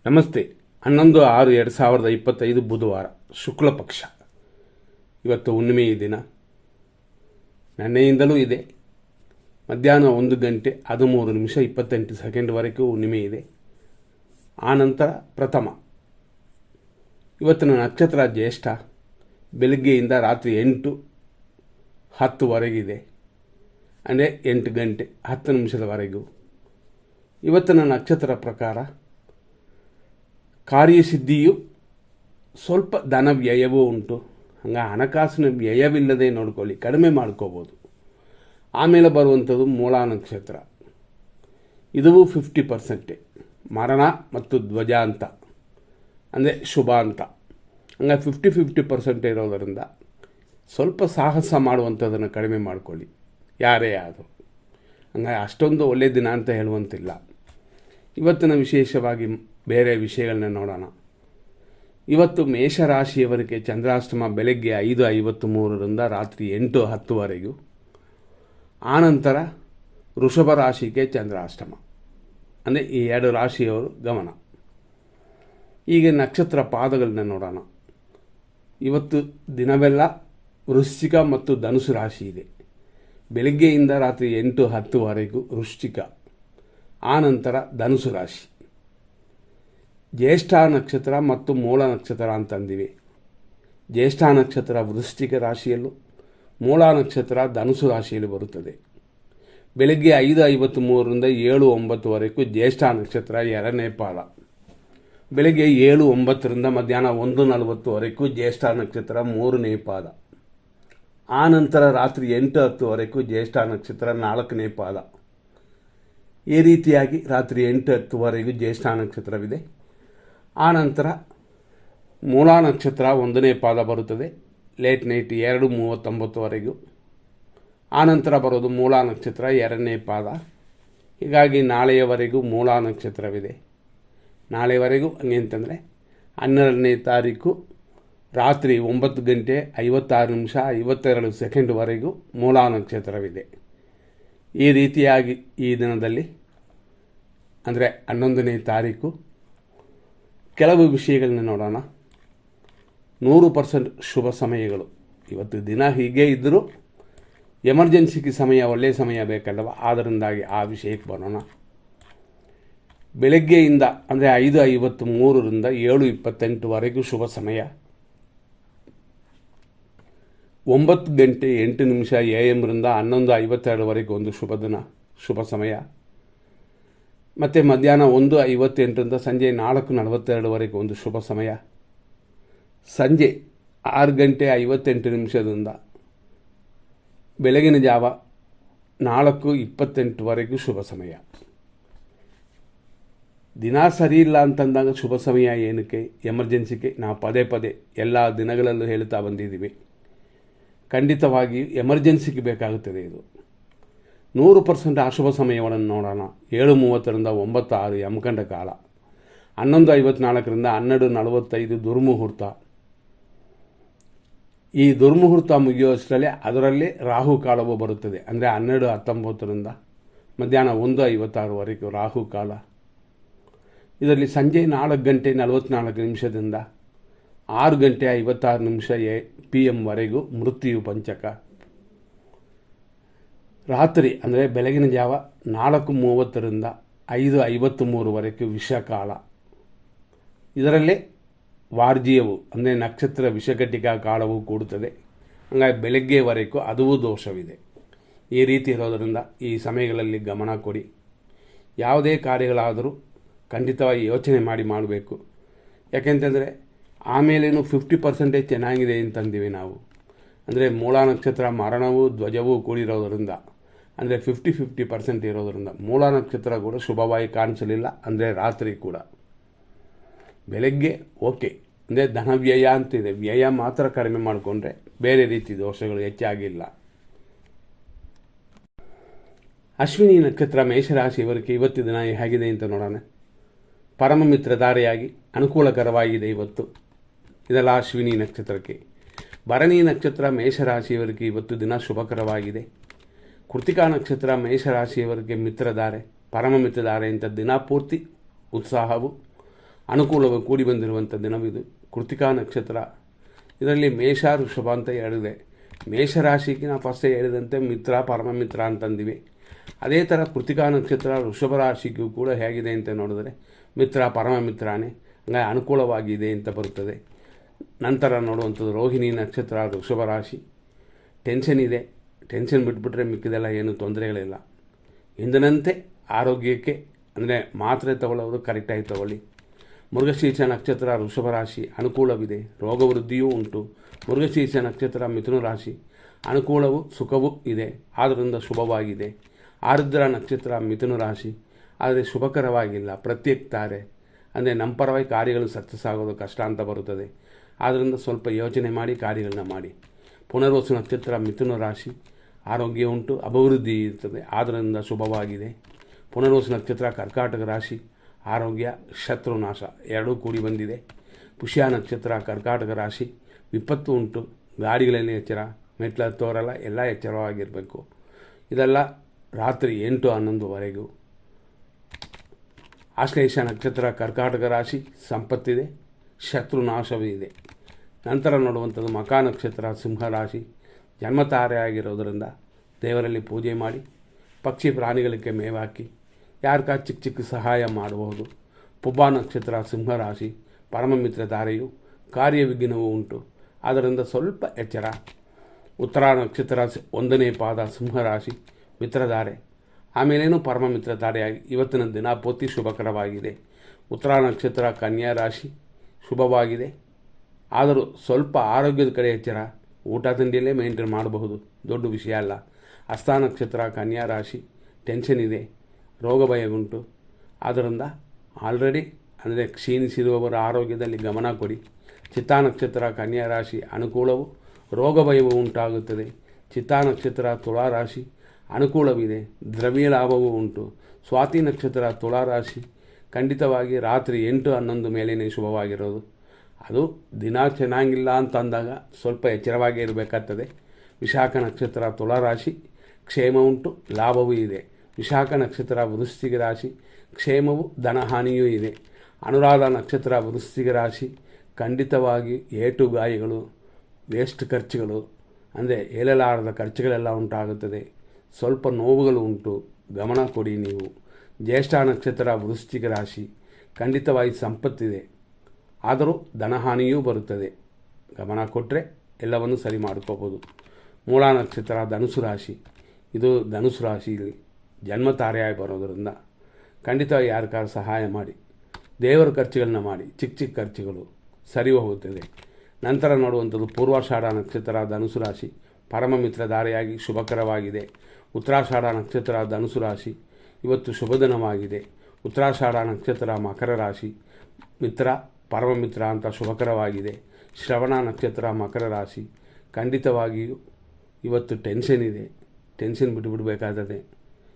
ನಮಸ್ತೆ. 11/6/2025 ಬುಧವಾರ, ಶುಕ್ಲ ಪಕ್ಷ. ಇವತ್ತು ಹುಣ್ಣಿಮೆ ದಿನ. ನೆನ್ನೆಯಿಂದಲೂ ಇದೆ. ಮಧ್ಯಾಹ್ನ 1:13:28 ಹುಣ್ಣಿಮೆ ಇದೆ. ಆನಂತರ ಪ್ರಥಮ. ಇವತ್ತಿನ ನಕ್ಷತ್ರ ಜ್ಯೇಷ್ಠ. ಬೆಳಗ್ಗೆಯಿಂದ ರಾತ್ರಿ 8:10 ಅಂದರೆ 8:10 ಇವತ್ತಿನ ನಕ್ಷತ್ರ ಪ್ರಕಾರ ಕಾರ್ಯಸಿದ್ಧಿಯು ಸ್ವಲ್ಪ ಧನ ವ್ಯಯವೂ ಉಂಟು. ಹಂಗೆ ಹಣಕಾಸಿನ ವ್ಯಯವಿಲ್ಲದೆ ನೋಡ್ಕೊಳ್ಳಿ, ಕಡಿಮೆ ಮಾಡ್ಕೋಬೋದು. ಆಮೇಲೆ ಬರುವಂಥದ್ದು ಮೂಲ ನಕ್ಷತ್ರ. ಇದು 50% ಮರಣ ಮತ್ತು ಧ್ವಜ ಅಂತ, ಅಂದರೆ ಶುಭ ಅಂತ. ಹಂಗೆ 50% ಇರೋದರಿಂದ ಸ್ವಲ್ಪ ಸಾಹಸ ಮಾಡುವಂಥದ್ದನ್ನು ಕಡಿಮೆ ಮಾಡ್ಕೊಳ್ಳಿ, ಯಾರೇ ಆದರೂ. ಹಂಗೆ ಅಷ್ಟೊಂದು ಒಳ್ಳೆಯ ದಿನ ಅಂತ ಹೇಳುವಂತಿಲ್ಲ. ಇವತ್ತಿನ ವಿಶೇಷವಾಗಿ ಬೇರೆ ವಿಷಯಗಳನ್ನ ನೋಡೋಣ. ಇವತ್ತು ಮೇಷರಾಶಿಯವರಿಗೆ ಚಂದ್ರಾಷ್ಟಮ ಬೆಳಗ್ಗೆ 5:53 ರಾತ್ರಿ 8:10. ಆನಂತರ ವೃಷಭ ರಾಶಿಗೆ ಚಂದ್ರಾಷ್ಟಮ, ಅಂದರೆ ಈ ಎರಡು ರಾಶಿಯವರು ಗಮನ. ಈಗ ನಕ್ಷತ್ರ ಪಾದಗಳನ್ನ ನೋಡೋಣ. ಇವತ್ತು ದಿನವೆಲ್ಲ ವೃಶ್ಚಿಕ ಮತ್ತು ಧನುಸು ರಾಶಿ ಇದೆ. ಬೆಳಗ್ಗೆಯಿಂದ ರಾತ್ರಿ 8:10 ವೃಶ್ಚಿಕ, ಆನಂತರ ಧನುಸು ರಾಶಿ. ಜ್ಯೇಷ್ಠ ನಕ್ಷತ್ರ ಮತ್ತು ಮೂಲ ನಕ್ಷತ್ರ ಅಂತಂದಿವೆ. ಜ್ಯೇಷ್ಠ ನಕ್ಷತ್ರ ವೃಶ್ಚಿಕ ರಾಶಿಯಲ್ಲೂ, ಮೂಲ ನಕ್ಷತ್ರ ಧನುಸು ರಾಶಿಯಲ್ಲಿ ಬರುತ್ತದೆ. ಬೆಳಗ್ಗೆ 5:53 7:09 ಜ್ಯೇಷ್ಠ ನಕ್ಷತ್ರ 2ನೇ ಪಾದ. ಬೆಳಗ್ಗೆ 7:09 ಮಧ್ಯಾಹ್ನ 1:40 ಜ್ಯೇಷ್ಠ ನಕ್ಷತ್ರ 3ನೇ ಪಾದ. ಆನಂತರ ರಾತ್ರಿ 8:10 ಜ್ಯೇಷ್ಠ ನಕ್ಷತ್ರ 4ನೇ ಪಾದ. ಈ ರೀತಿಯಾಗಿ ರಾತ್ರಿ 8:10 ಜ್ಯೇಷ್ಠ ನಕ್ಷತ್ರವಿದೆ. ಆನಂತರ ಮೂಲ ನಕ್ಷತ್ರ 1ನೇ ಪಾದ ಬರುತ್ತದೆ, ಲೇಟ್ ನೈಟ್ 2:39. ಆನಂತರ ಬರೋದು ಮೂಲ ನಕ್ಷತ್ರ 2ನೇ ಪಾದ. ಹೀಗಾಗಿ ನಾಳೆಯವರೆಗೂ ಮೂಲ ನಕ್ಷತ್ರವಿದೆ. ನಾಳೆವರೆಗೂ ಹಂಗೆ ಅಂತಂದರೆ 12ನೇ ತಾರೀಕು ರಾತ್ರಿ 9:56:52 ಮೂಲ ನಕ್ಷತ್ರವಿದೆ. ಈ ರೀತಿಯಾಗಿ ಈ ದಿನದಲ್ಲಿ ಅಂದರೆ 11ನೇ ತಾರೀಕು ಕೆಲವು ವಿಷಯಗಳನ್ನ ನೋಡೋಣ. 100% ಶುಭ ಸಮಯಗಳು. ಇವತ್ತು ದಿನ ಹೀಗೆ ಇದ್ದರೂ ಎಮರ್ಜೆನ್ಸಿಗೆ ಸಮಯ, ಒಳ್ಳೆಯ ಸಮಯ ಬೇಕಲ್ಲವ, ಆದ್ದರಿಂದಾಗಿ ಆ ವಿಷಯಕ್ಕೆ ಬರೋಣ. ಬೆಳಗ್ಗೆಯಿಂದ ಅಂದರೆ 5:53 7:28 ಶುಭ ಸಮಯ. 9:08 AM 11:52 ಒಂದು ಶುಭ ದಿನ, ಶುಭ ಸಮಯ. ಮತ್ತು ಮಧ್ಯಾಹ್ನ 1:58 ಸಂಜೆ 4:42 ಒಂದು ಶುಭ ಸಮಯ. ಸಂಜೆ 6:58 ಬೆಳಗಿನ ಜಾವ 4:28 ಶುಭ ಸಮಯ. ದಿನ ಸರಿ ಇಲ್ಲ ಅಂತಂದಾಗ ಶುಭ ಸಮಯ ಏನಕ್ಕೆ, ಎಮರ್ಜೆನ್ಸಿಗೆ ನಾವು ಪದೇ ಪದೇ ಎಲ್ಲ ದಿನಗಳಲ್ಲೂ ಹೇಳ್ತಾ ಬಂದಿದ್ದೀವಿ. ಖಂಡಿತವಾಗಿ ಎಮರ್ಜೆನ್ಸಿಗೆ ಬೇಕಾಗುತ್ತದೆ ಇದು. 100% ಅಶುಭ ಸಮಯವನ್ನು ನೋಡೋಣ. 7:30 9:06 ಯಮಕಂಡ ಕಾಲ. 11:54 12:45 ದುರ್ಮುಹೂರ್ತ. ಈ ದುರ್ಮುಹೂರ್ತ ಮುಗಿಯುವಷ್ಟರಲ್ಲಿ ಅದರಲ್ಲಿ ರಾಹು ಕಾಲವು ಬರುತ್ತದೆ. ಅಂದರೆ 12:19 ಮಧ್ಯಾಹ್ನ 1:56 ರಾಹು ಕಾಲ. ಇದರಲ್ಲಿ ಸಂಜೆ 4:44 6:56 PM ಮೃತ್ಯು ಪಂಚಕ. ರಾತ್ರಿ ಅಂದರೆ ಬೆಳಗಿನ ಜಾವ 4:30 5:53 ವಿಷಕಾಲ. ಇದರಲ್ಲೇ ವಾರ್ಜಿಯವು ಅಂದರೆ ನಕ್ಷತ್ರ ವಿಷಘಟಿಕಾ ಕಾಲವು ಕೂಡುತ್ತದೆ. ಹಾಗಾಗಿ ಬೆಳಗ್ಗೆವರೆಗೂ ಅದೂ ದೋಷವಿದೆ. ಈ ರೀತಿ ಇರೋದರಿಂದ ಈ ಸಮಯಗಳಲ್ಲಿ ಗಮನ ಕೊಡಿ. ಯಾವುದೇ ಕಾರ್ಯಗಳಾದರೂ ಖಂಡಿತವಾಗಿ ಯೋಚನೆ ಮಾಡಿ ಮಾಡಬೇಕು. ಯಾಕೆಂತಂದರೆ ಆಮೇಲೇನು 50% ಚೆನ್ನಾಗಿದೆ ಅಂತಂದಿವಿ ನಾವು. ಅಂದರೆ ಮೂಲ ನಕ್ಷತ್ರ ಮರಣವೂ ಧ್ವಜವೂ ಕೂಡಿರೋದರಿಂದ, ಅಂದರೆ 50% ಇರೋದರಿಂದ ಮೂಲ ನಕ್ಷತ್ರ ಕೂಡ ಶುಭವಾಗಿ ಕಾಣಿಸಲಿಲ್ಲ. ಅಂದರೆ ರಾತ್ರಿ ಕೂಡ. ಬೆಳಗ್ಗೆ ಓಕೆ, ಅಂದರೆ ಧನ ವ್ಯಯ ಅಂತಿದೆ, ವ್ಯಯ ಮಾತ್ರ ಕಡಿಮೆ ಮಾಡಿಕೊಂಡ್ರೆ ಬೇರೆ ರೀತಿ ದೋಷಗಳು ಹೆಚ್ಚಾಗಿಲ್ಲ. ಅಶ್ವಿನಿ ನಕ್ಷತ್ರ ಮೇಷರಾಶಿಯವರಿಗೆ ಇವತ್ತು ದಿನ ಹೇಗಿದೆ ಅಂತ ನೋಡೋಣ. ಪರಮ ಮಿತ್ರಧಾರೆಯಾಗಿ ಅನುಕೂಲಕರವಾಗಿದೆ ಇವತ್ತು. ಇದೆಲ್ಲ ಅಶ್ವಿನಿ ನಕ್ಷತ್ರಕ್ಕೆ. ಭರಣಿ ನಕ್ಷತ್ರ ಮೇಷರಾಶಿಯವರಿಗೆ ಇವತ್ತು ದಿನ ಶುಭಕರವಾಗಿದೆ. ಕೃತಿಕಾ ನಕ್ಷತ್ರ ಮೇಷರಾಶಿಯವರಿಗೆ ಮಿತ್ರಧಾರೆ, ಪರಮ ಮಿತ್ರಧಾರೆ ಅಂತ ದಿನ ಪೂರ್ತಿ ಉತ್ಸಾಹವು. ಅನುಕೂಲವು ಕೂಡಿ ಬಂದಿರುವಂಥ ದಿನವಿದು. ಕೃತಿಕಾ ನಕ್ಷತ್ರ, ಇದರಲ್ಲಿ ಮೇಷ ವೃಷಭ ಅಂತ ಹೇಳಿದೆ. ಮೇಷರಾಶಿಗೆ ನಾವು ಫಸ್ಟೇ ಹೇಳಿದಂತೆ ಮಿತ್ರ ಪರಮಮಿತ್ರ ಅಂತಂದಿವಿ. ಅದೇ ಥರ ಕೃತಿಕಾ ನಕ್ಷತ್ರ ವೃಷಭ ರಾಶಿಗೂ ಕೂಡ ಹೇಗಿದೆ ಅಂತ ನೋಡಿದ್ರೆ ಮಿತ್ರ ಪರಮಮಿತ್ರನೇ, ಹಂಗಾಗಿ ಅನುಕೂಲವಾಗಿದೆ ಅಂತ ಬರುತ್ತದೆ. ನಂತರ ನೋಡುವಂಥದ್ದು ರೋಹಿಣಿ ನಕ್ಷತ್ರ ವೃಷಭ ರಾಶಿ. ಟೆನ್ಷನ್ ಇದೆ, ಟೆನ್ಷನ್ ಬಿಟ್ಬಿಟ್ರೆ ಮಿಕ್ಕಿದೆಲ್ಲ ಏನು ತೊಂದರೆಗಳಿಲ್ಲ. ಎಂದಿನಂತೆ ಆರೋಗ್ಯಕ್ಕೆ ಅಂದರೆ ಮಾತ್ರೆ ತಗೊಳ್ಳೋರು ಕರೆಕ್ಟಾಗಿ ತಗೊಳ್ಳಿ. ಮೃಗಶೀರ್ಷ ನಕ್ಷತ್ರ ವೃಷಭ ರಾಶಿ, ಅನುಕೂಲವಿದೆ, ರೋಗ ವೃದ್ಧಿಯೂ ಉಂಟು. ಮೃಗಶೀರ್ಷ ನಕ್ಷತ್ರ ಮಿಥುನ ರಾಶಿ, ಅನುಕೂಲವೂ ಸುಖವೂ ಇದೆ, ಆದ್ದರಿಂದ ಶುಭವಾಗಿದೆ. ಆರುದ್ರ ನಕ್ಷತ್ರ ಮಿಥುನ ರಾಶಿ, ಆದರೆ ಶುಭಕರವಾಗಿಲ್ಲ, ಪ್ರತ್ಯೇಕ ತಾರೆ ಅಂದರೆ ನಮ್ಮ ಪರವಾಗಿ ಕಾರ್ಯಗಳು ಸಕ್ಸಸ್ ಆಗೋದು ಕಷ್ಟ ಅಂತ ಬರುತ್ತದೆ. ಆದ್ದರಿಂದ ಸ್ವಲ್ಪ ಯೋಚನೆ ಮಾಡಿ ಕಾರ್ಯಗಳನ್ನ ಮಾಡಿ. ಪುನರ್ವಸು ನಕ್ಷತ್ರ ಮಿಥುನ ರಾಶಿ, ಆರೋಗ್ಯ ಉಂಟು, ಅಭಿವೃದ್ಧಿ ಇರ್ತದೆ, ಆದ್ದರಿಂದ ಶುಭವಾಗಿದೆ. ಪುನರ್ವಸು ನಕ್ಷತ್ರ ಕರ್ಕಾಟಕ ರಾಶಿ, ಆರೋಗ್ಯ ಶತ್ರುನಾಶ ಎರಡೂ ಕೂಡಿ ಬಂದಿದೆ. ಪುಷ್ಯ ನಕ್ಷತ್ರ ಕರ್ಕಾಟಕ ರಾಶಿ, ವಿಪತ್ತು ಉಂಟು, ಗಾಡಿಗಳಲ್ಲಿ ಎಚ್ಚರ, ಮೆಟ್ಲು ಹತ್ತೋರೆಲ್ಲ ಎಲ್ಲ ಎಚ್ಚರವಾಗಿರಬೇಕು. ಇದೆಲ್ಲ ರಾತ್ರಿ 8-11ವರೆಗೂ. ಆಶ್ಲೇಷ ನಕ್ಷತ್ರ ಕರ್ಕಾಟಕ ರಾಶಿ, ಸಂಪತ್ತಿದೆ, ಶತ್ರುನಾಶವಿದೆ. ನಂತರ ನೋಡುವಂಥದ್ದು ಮಖ ನಕ್ಷತ್ರ ಸಿಂಹರಾಶಿ, ಜನ್ಮತಾರೆ ಆಗಿರೋದರಿಂದ ದೇವರಲ್ಲಿ ಪೂಜೆ ಮಾಡಿ, ಪಕ್ಷಿ ಪ್ರಾಣಿಗಳಿಗೆ ಮೇವಾಕಿ, ಯಾರ್ಗ ಚಿಕ್ಕ ಚಿಕ್ಕ ಸಹಾಯ ಮಾಡಬಹುದು. ಪುಬ್ಬ ನಕ್ಷತ್ರ ಸಿಂಹರಾಶಿ, ಪರಮಮಿತ್ರ ಧಾರೆಯು, ಕಾರ್ಯವಿಘ್ನವೂ ಉಂಟು, ಆದ್ದರಿಂದ ಸ್ವಲ್ಪ ಎಚ್ಚರ. ಉತ್ತರ ನಕ್ಷತ್ರ 1ನೇ ಪಾದ ಸಿಂಹರಾಶಿ, ಮಿತ್ರಧಾರೆ, ಆಮೇಲೇನು ಪರಮಮಿತ್ರ ಧಾರೆಯಾಗಿ ಇವತ್ತಿನ ದಿನ ಪೂರ್ತಿ ಶುಭಕರವಾಗಿದೆ. ಉತ್ತರ ನಕ್ಷತ್ರ ಕನ್ಯಾ ರಾಶಿ, ಶುಭವಾಗಿದೆ, ಆದರೂ ಸ್ವಲ್ಪ ಆರೋಗ್ಯದ ಕಡೆ ಎಚ್ಚರ. ಊಟ ತಿಂಡಿಯಲ್ಲೇ ಮೇಂಟೈನ್ ಮಾಡಬಹುದು, ದೊಡ್ಡ ವಿಷಯ ಅಲ್ಲ. ಹಸ್ತ ನಕ್ಷತ್ರ ಕನ್ಯಾ ರಾಶಿ, ಟೆನ್ಷನ್ ಇದೆ, ರೋಗ ಭಯ ಉಂಟು, ಆದ್ದರಿಂದ ಆಲ್ರೆಡಿ ಅಂದರೆ ಕ್ಷೀಣಿಸಿರುವವರ ಆರೋಗ್ಯದಲ್ಲಿ ಗಮನ ಕೊಡಿ. ಚಿತ್ತಾ ನಕ್ಷತ್ರ ಕನ್ಯಾ ರಾಶಿ, ಅನುಕೂಲವು, ರೋಗ ಭಯವು ಉಂಟಾಗುತ್ತದೆ. ಚಿತ್ತಾ ನಕ್ಷತ್ರ ತುಳಾರಾಶಿ, ಅನುಕೂಲವಿದೆ, ದ್ರವ್ಯ ಲಾಭವೂ ಉಂಟು. ಸ್ವಾತಿ ನಕ್ಷತ್ರ ತುಳಾರಾಶಿ, ಖಂಡಿತವಾಗಿ ರಾತ್ರಿ 8-11 ಮೇಲೇ ಶುಭವಾಗಿರೋದು. ಅದು ದಿನ ಚೆನ್ನಾಗಿಲ್ಲ ಅಂತ ಅಂದಾಗ ಸ್ವಲ್ಪ ಎಚ್ಚರವಾಗಿ ಇರಬೇಕಾಗ್ತದೆ. ವಿಶಾಖ ನಕ್ಷತ್ರ ತುಳಾರಾಶಿ, ಕ್ಷೇಮ ಉಂಟು, ಲಾಭವೂ ಇದೆ. ವಿಶಾಖ ನಕ್ಷತ್ರ ವೃಶ್ಚಿಕ ರಾಶಿ, ಕ್ಷೇಮವು ಧನಹಾನಿಯೂ ಇದೆ. ಅನುರಾಧ ನಕ್ಷತ್ರ ವೃಶ್ಚಿಕ ರಾಶಿ, ಖಂಡಿತವಾಗಿ ಏಟು ಗಾಯಗಳು, ವೇಸ್ಟ್ ಖರ್ಚುಗಳು ಅಂದರೆ ಹೇಳಲಾರದ ಖರ್ಚುಗಳೆಲ್ಲ ಉಂಟಾಗುತ್ತದೆ. ಸ್ವಲ್ಪ ನೋವುಗಳು ಉಂಟು, ಗಮನ ಕೊಡಿ ನೀವು. ಜ್ಯೇಷ್ಠ ನಕ್ಷತ್ರ ವೃಶ್ಚಿಕ ರಾಶಿ, ಖಂಡಿತವಾಗಿ ಸಂಪತ್ತಿದೆ, ಆದರೂ ಧನಹಾನಿಯೂ ಬರುತ್ತದೆ. ಗಮನ ಕೊಟ್ಟರೆ ಎಲ್ಲವನ್ನು ಸರಿ ಮಾಡ್ಕೋಬೋದು. ಮೂಲ ನಕ್ಷತ್ರ ಧನುಸು ರಾಶಿ, ಇದು ಧನುಸು ರಾಶಿಯಲ್ಲಿ ಜನ್ಮತಾರೆಯಾಗಿ ಬರೋದರಿಂದ ಖಂಡಿತವಾಗಿ ಯಾರಿಗಾರ ಸಹಾಯ ಮಾಡಿ, ದೇವರ ಖರ್ಚುಗಳನ್ನ ಮಾಡಿ, ಚಿಕ್ಕ ಚಿಕ್ಕ ಖರ್ಚುಗಳು ಸರಿ ಹೋಗುತ್ತದೆ. ನಂತರ ನೋಡುವಂಥದ್ದು ಪೂರ್ವಾಷಾಢ ನಕ್ಷತ್ರ ಧನುಸು ರಾಶಿ, ಪರಮಮಿತ್ರ ಧಾರೆಯಾಗಿ ಶುಭಕರವಾಗಿದೆ. ಉತ್ತರಾಷಾಢ ನಕ್ಷತ್ರ ಧನುಸು ರಾಶಿ, ಇವತ್ತು ಶುಭ ದಿನವಾಗಿದೆ. ಉತ್ತರಾಷಾಢ ನಕ್ಷತ್ರ ಮಕರ ರಾಶಿ, ಮಿತ್ರ ಪರಮಮಿತ್ರ ಅಂತ ಶುಭಕರವಾಗಿದೆ. ಶ್ರವಣ ನಕ್ಷತ್ರ ಮಕರ ರಾಶಿ, ಖಂಡಿತವಾಗಿಯೂ ಇವತ್ತು ಟೆನ್ಷನ್ ಇದೆ, ಟೆನ್ಷನ್ ಬಿಟ್ಟುಬಿಡಬೇಕಾದರೆ.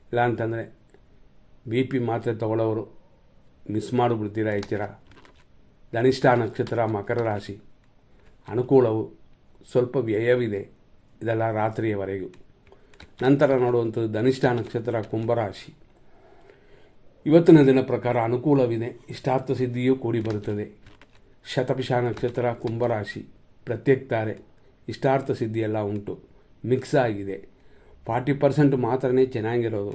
ಇಲ್ಲ ಅಂತಂದರೆ BP ಮಾತ್ರೆ ತಗೊಳ್ಳೋರು ಮಿಸ್ ಮಾಡಿಬಿಡ್ತೀರ, ಎಚ್ಚರ. ಧನಿಷ್ಠ ನಕ್ಷತ್ರ ಮಕರ ರಾಶಿ, ಅನುಕೂಲವು, ಸ್ವಲ್ಪ ವ್ಯಯವಿದೆ, ಇದೆಲ್ಲ ರಾತ್ರಿಯವರೆಗೂ. ನಂತರ ನೋಡುವಂಥದ್ದು ಧನಿಷ್ಠ ನಕ್ಷತ್ರ ಕುಂಭರಾಶಿ, ಇವತ್ತಿನ ದಿನ ಪ್ರಕಾರ ಅನುಕೂಲವಿದೆ, ಇಷ್ಟಾರ್ಥ ಸಿದ್ಧಿಯೂ ಕೂಡಿ ಬರುತ್ತದೆ. ಶತಭಿಷ ನಕ್ಷತ್ರ ಕುಂಭರಾಶಿ, ಪ್ರತ್ಯೇಕ ತಾರೆ, ಇಷ್ಟಾರ್ಥ ಸಿದ್ಧಿಯೆಲ್ಲ ಉಂಟು, ಮಿಕ್ಸ್ ಆಗಿದೆ. 40% ಮಾತ್ರನೇ ಚೆನ್ನಾಗಿರೋದು.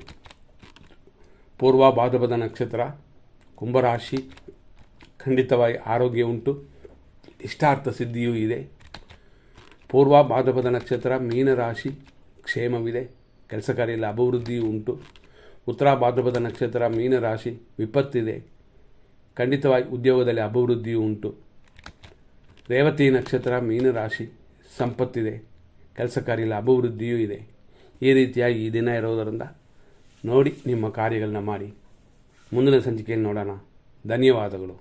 ಪೂರ್ವ ಭಾದ್ರಪದ ನಕ್ಷತ್ರ ಕುಂಭರಾಶಿ, ಖಂಡಿತವಾಗಿ ಆರೋಗ್ಯ ಉಂಟು, ಇಷ್ಟಾರ್ಥ ಸಿದ್ಧಿಯೂ ಇದೆ. ಪೂರ್ವ ಭಾದ್ರಪದ ನಕ್ಷತ್ರ ಮೀನರಾಶಿ, ಕ್ಷೇಮವಿದೆ, ಕೆಲಸ ಕಾರ್ಯದಲ್ಲಿ ಅಭಿವೃದ್ಧಿಯೂ ಉಂಟು. ಉತ್ತರ ಭಾದ್ರಪದ ನಕ್ಷತ್ರ ಮೀನರಾಶಿ, ವಿಪತ್ತಿದೆ, ಖಂಡಿತವಾಗಿ ಉದ್ಯೋಗದಲ್ಲಿ ಅಭಿವೃದ್ಧಿಯೂ ಉಂಟು. ರೇವತಿ ನಕ್ಷತ್ರ ಮೀನರಾಶಿ, ಸಂಪತ್ತಿದೆ, ಕೆಲಸ ಕಾರ್ಯದಲ್ಲಿ ಅಭಿವೃದ್ಧಿಯೂ ಇದೆ. ಈ ರೀತಿಯಾಗಿ ಈ ದಿನ ಇರೋದರಿಂದ ನೋಡಿ ನಿಮ್ಮ ಕಾರ್ಯಗಳನ್ನ ಮಾಡಿ. ಮುಂದಿನ ಸಂಚಿಕೆಯಲ್ಲಿ ನೋಡೋಣ. ಧನ್ಯವಾದಗಳು.